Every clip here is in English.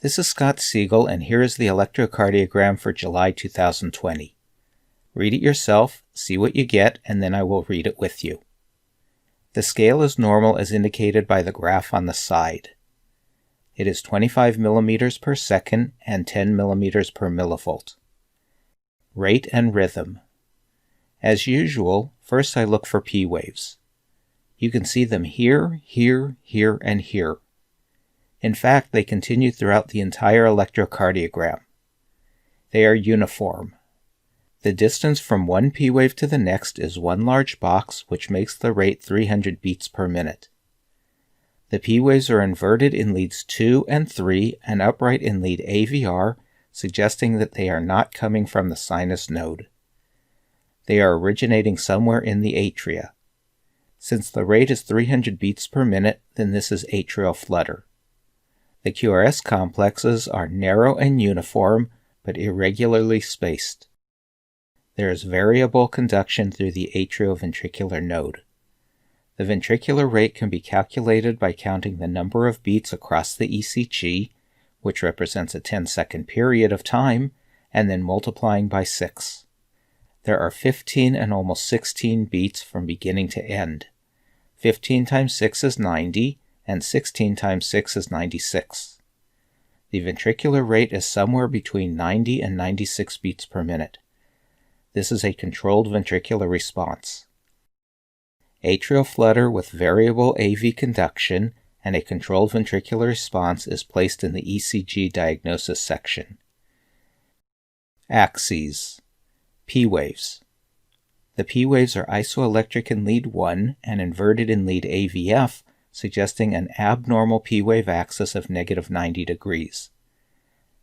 This is Scott Siegal, and here is the electrocardiogram for July 2020. Read it yourself, see what you get, and then I will read it with you. The scale is normal as indicated by the graph on the side. It is 25 millimeters per second and 10 millimeters per millivolt. Rate and rhythm. As usual, first I look for P waves. You can see them here, here, here, and here. In fact, they continue throughout the entire electrocardiogram. They are uniform. The distance from one P wave to the next is one large box, which makes the rate 300 beats per minute. The P waves are inverted in leads 2 and 3 and upright in lead AVR, suggesting that they are not coming from the sinus node. They are originating somewhere in the atria. Since the rate is 300 beats per minute, then this is atrial flutter. The QRS complexes are narrow and uniform, but irregularly spaced. There is variable conduction through the atrioventricular node. The ventricular rate can be calculated by counting the number of beats across the ECG, which represents a 10-second period of time, and then multiplying by 6. There are 15 and almost 16 beats from beginning to end. 15 times 6 is 90, and 16 times 6 is 96. The ventricular rate is somewhere between 90 and 96 beats per minute. This is a controlled ventricular response. Atrial flutter with variable AV conduction and a controlled ventricular response is placed in the ECG diagnosis section. Axes. P waves. The P waves are isoelectric in lead 1 and inverted in lead AVF, suggesting an abnormal P wave axis of -90 degrees.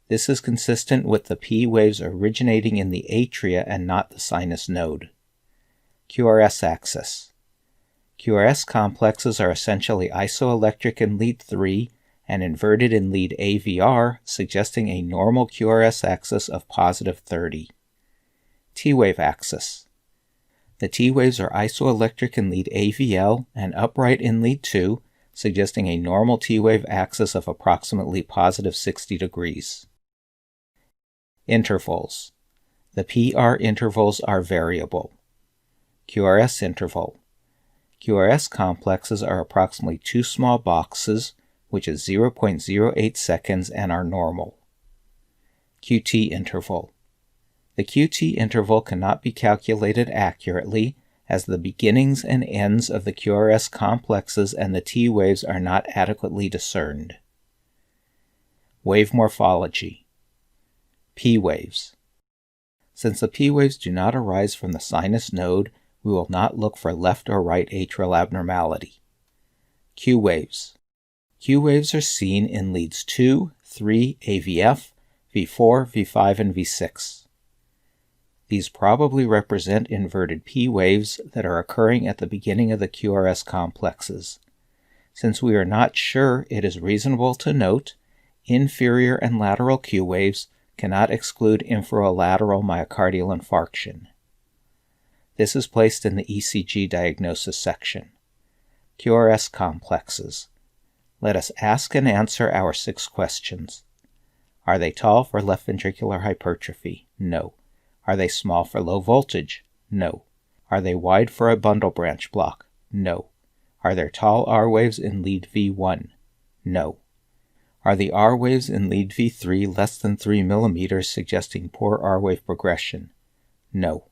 This is consistent with the P waves originating in the atria and not the sinus node. QRS axis. QRS complexes are essentially isoelectric in lead 3 and inverted in lead AVR, suggesting a normal QRS axis of +30. T-wave axis. The T waves are isoelectric in lead AVL and upright in lead 2, suggesting a normal T wave axis of approximately +60 degrees. Intervals. The PR intervals are variable. QRS interval. QRS complexes are approximately 2 small boxes, which is 0.08 seconds and are normal. QT interval. The QT interval cannot be calculated accurately, as the beginnings and ends of the QRS complexes and the T waves are not adequately discerned. Wave morphology. P waves. Since the P waves do not arise from the sinus node, we will not look for left or right atrial abnormality. Q waves. Q waves are seen in leads 2, 3, AVF, V4, V5, and V6. These probably represent inverted P waves that are occurring at the beginning of the QRS complexes. Since we are not sure, it is reasonable to note inferior and lateral Q waves cannot exclude inferolateral myocardial infarction. This is placed in the ECG diagnosis section. QRS complexes. Let us ask and answer our 6 questions. Are they tall for left ventricular hypertrophy? No. Are they small for low voltage? No. Are they wide for a bundle branch block? No. Are there tall R waves in lead V1? No. Are the R waves in lead V3 less than 3 millimeters, suggesting poor R wave progression? No.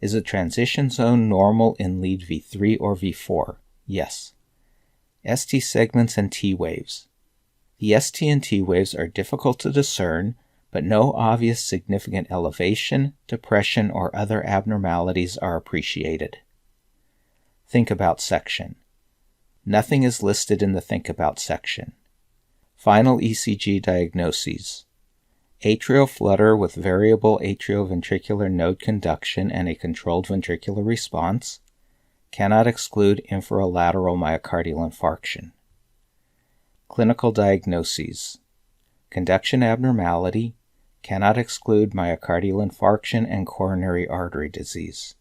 Is the transition zone normal in lead V3 or V4? Yes. ST segments and T waves. The ST and T waves are difficult to discern, but no obvious significant elevation, depression, or other abnormalities are appreciated. Think About section. Nothing is listed in the Think About section. Final ECG diagnoses. Atrial flutter with variable atrioventricular node conduction and a controlled ventricular response. Cannot exclude inferolateral myocardial infarction. Clinical diagnoses. Conduction abnormality. Cannot exclude myocardial infarction and coronary artery disease.